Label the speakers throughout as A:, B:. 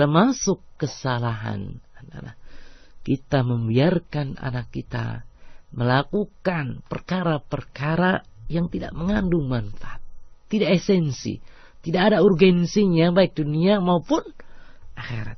A: Termasuk kesalahan adalah kita membiarkan anak kita melakukan perkara-perkara yang tidak mengandung manfaat, tidak esensi, tidak ada urgensinya baik dunia maupun akhirat.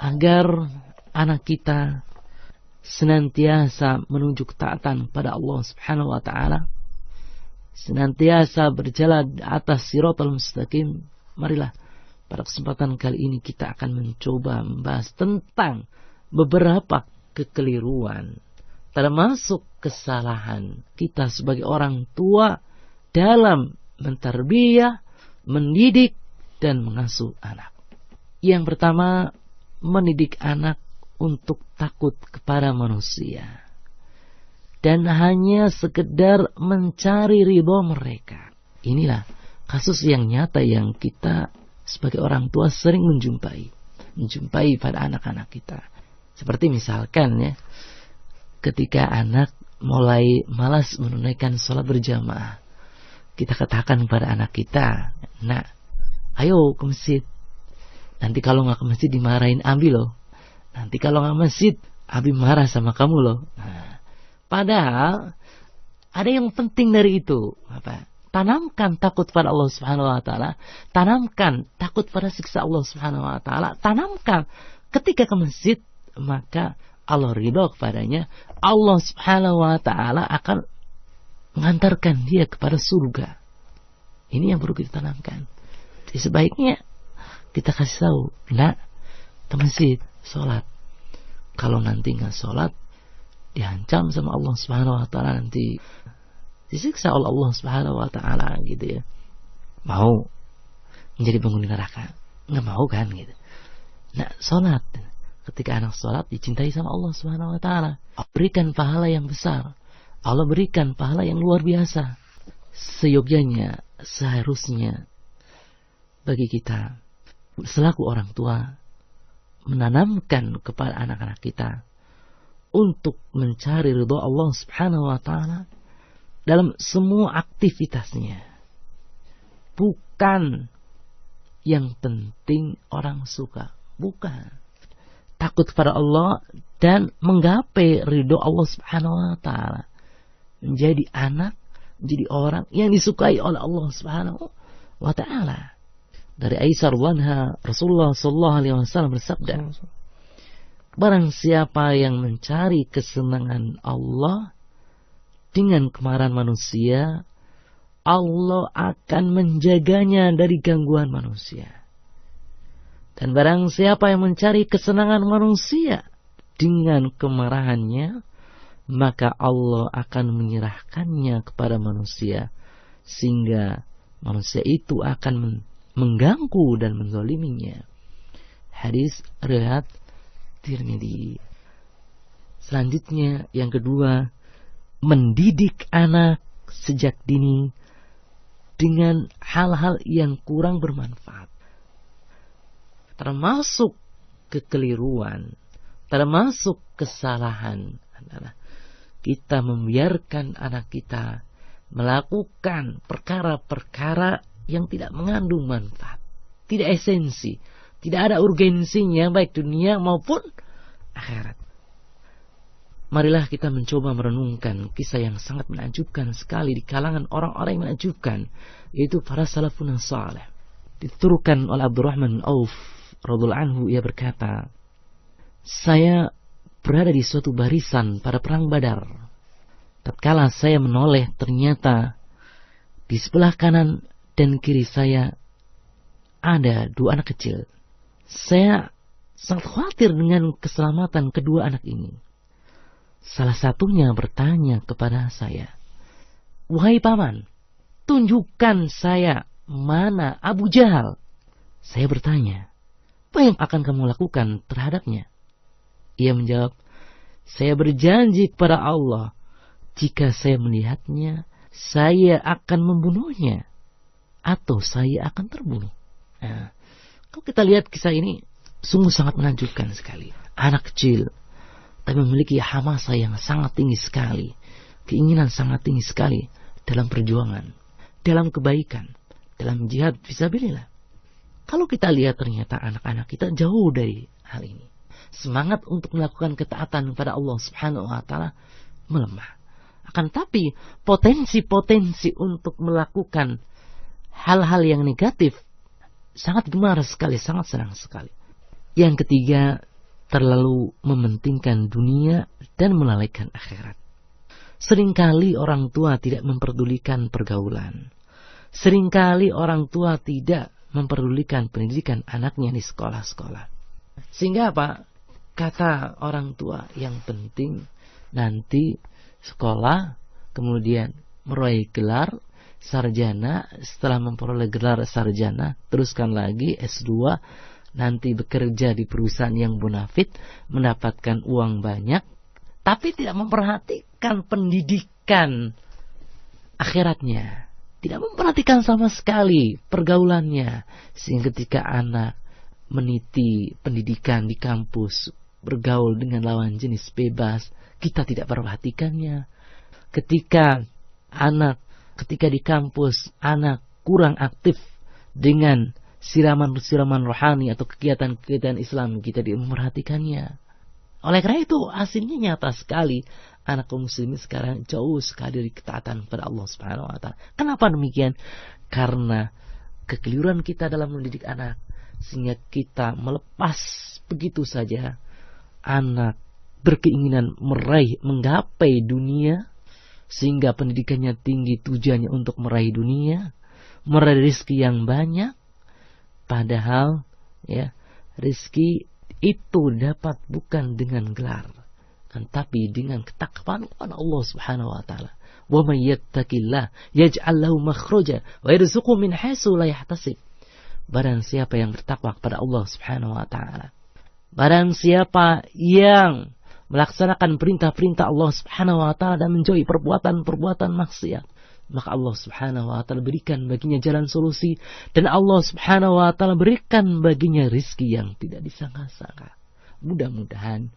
A: Agar anak kita senantiasa menuju ketaatan pada Allah Subhanahu wa taala, senantiasa berjalan di atas Shiratal Mustaqim, marilah pada kesempatan kali ini kita akan mencoba membahas tentang beberapa kekeliruan, termasuk kesalahan kita sebagai orang tua dalam mentarbiyah, mendidik dan mengasuh anak. Yang pertama, mendidik anak untuk takut kepada manusia dan hanya sekedar mencari ridho mereka. Inilah kasus yang nyata yang kita sebagai orang tua sering menjumpai pada anak-anak kita. Seperti misalkan ya, ketika anak mulai malas menunaikan sholat berjamaah, kita katakan kepada anak kita, "Nak, ayo ke masjid. Nanti kalau nggak ke masjid dimarahin Abi loh. Nanti kalau nggak masjid, Abi marah sama kamu loh." Nah, padahal ada yang penting dari itu. Apa? Tanamkan takut pada Allah Subhanahu wa taala, tanamkan takut pada siksa Allah Subhanahu wa taala, tanamkan ketika ke masjid maka Allah ridho kepadanya, Allah Subhanahu wa taala akan mengantarkan dia kepada surga. Ini yang perlu kita tanamkan. Jadi sebaiknya kita kasih tahu, "Nak, ke masjid, sholat. Kalau nanti nggak sholat, diancam sama Allah Subhanahu wa taala, nanti disiksa oleh Allah Subhanahu wa taala," gitu ya. Mau menjadi penghuni neraka? Nggak mau kan gitu. Nah, sholat. Ketika anak sholat dicintai sama Allah Subhanahu wa taala. Allah berikan pahala yang besar. Allah berikan pahala yang luar biasa. Seyogyanya, seharusnya bagi kita selaku orang tua menanamkan kepada anak-anak kita untuk mencari ridho Allah Subhanahu wa taala dalam semua aktivitasnya. Bukan yang penting orang suka, bukan. Takut kepada Allah dan menggapai ridho Allah Subhanahu wa taala. Menjadi anak, menjadi orang yang disukai oleh Allah Subhanahu wa taala. Dari Aisyah radhiyallahu Rasulullah sallallahu alaihi wasallam bersabda, "Barang siapa yang mencari kesenangan Allah dengan kemarahan manusia, Allah akan menjaganya dari gangguan manusia. Dan barang siapa yang mencari kesenangan manusia dengan kemarahannya, maka Allah akan menyerahkannya kepada manusia, sehingga manusia itu akan mengganggu dan menzaliminya." Hadis riwayat Tirmidzi. Selanjutnya yang kedua, mendidik anak sejak dini dengan hal-hal yang kurang bermanfaat. Termasuk kekeliruan, termasuk kesalahan adalah kita membiarkan anak kita melakukan perkara-perkara yang tidak mengandung manfaat, tidak esensi, tidak ada urgensinya baik dunia maupun akhirat. Marilah kita mencoba merenungkan kisah yang sangat menakjubkan sekali di kalangan orang-orang yang menakjubkan, yaitu para salafun saleh. Dituturkan oleh Abdurrahman bin Auf radhiyallahu anhu, ia berkata, "Saya berada di suatu barisan pada perang Badar. Tatkala saya menoleh, ternyata di sebelah kanan dan kiri saya ada dua anak kecil. Saya sangat khawatir dengan keselamatan kedua anak ini. Salah satunya bertanya kepada saya, 'Wahai paman, tunjukkan saya mana Abu Jahal.' Saya bertanya, 'Apa yang akan kamu lakukan terhadapnya?' Ia menjawab, 'Saya berjanji kepada Allah, Jika saya melihatnya, saya akan membunuhnya atau saya akan terbunuh. Nah, kalau kita lihat kisah ini sungguh sangat menakjubkan sekali. Anak kecil tapi memiliki hamasah yang sangat tinggi sekali, keinginan sangat tinggi sekali dalam perjuangan, dalam kebaikan, dalam jihad fisabilillah. Kalau kita lihat ternyata anak-anak kita jauh dari hal ini. Semangat untuk melakukan ketaatan kepada Allah Subhanahu wa taala melemah. Akan tapi potensi-potensi untuk melakukan hal-hal yang negatif sangat gemar sekali, sangat senang sekali. Yang ketiga, terlalu mementingkan dunia dan melalaikan akhirat. Seringkali orang tua tidak memperdulikan pergaulan. Seringkali orang tua tidak memperdulikan pendidikan anaknya di sekolah-sekolah. Sehingga apa? Kata orang tua, yang penting nanti sekolah, kemudian meraih gelar sarjana, setelah memperoleh gelar sarjana, teruskan lagi S2, nanti bekerja di perusahaan yang bonafit, mendapatkan uang banyak, tapi tidak memperhatikan pendidikan akhiratnya. Tidak memperhatikan sama sekali pergaulannya. Sehingga ketika anak meniti pendidikan di kampus, bergaul dengan lawan jenis bebas, kita tidak perhatikannya. Ketika di kampus anak kurang aktif dengan siraman-siraman rohani atau kegiatan-kegiatan Islam, kita tidak memperhatikannya. Oleh karena itu hasilnya nyata sekali. Anak kaum muslimin sekarang jauh sekali dari ketaatan kepada Allah Subhanahu wa taala. Kenapa demikian? Karena kekeliruan kita dalam mendidik anak, sehingga kita melepas begitu saja anak berkeinginan menggapai dunia, sehingga pendidikannya tinggi, tujuannya untuk meraih dunia, meraih rezeki yang banyak. Padahal ya, rezeki itu dapat bukan dengan gelar, kan, tapi dengan ketakwaan kepada Allah Subhanahu wa taala. Wa may yattaqillah yaj'al lahu makhraja wa yarzuqhu min haitsu la yahtasib. Barang siapa yang bertakwa kepada Allah Subhanahu wa taala, barang siapa yang melaksanakan perintah-perintah Allah Subhanahu wa taala dan menjauhi perbuatan-perbuatan maksiat, maka Allah Subhanahu wa taala berikan baginya jalan solusi, dan Allah Subhanahu wa taala berikan baginya rizki yang tidak disangka-sangka. Mudah-mudahan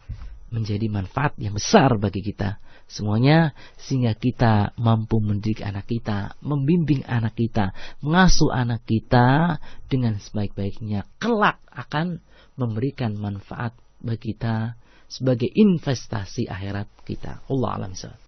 A: menjadi manfaat yang besar bagi kita semuanya, sehingga kita mampu mendidik anak kita, membimbing anak kita, mengasuh anak kita dengan sebaik-baiknya, kelak akan memberikan manfaat bagi kita sebagai investasi akhirat kita. Allah a'lam bishawab.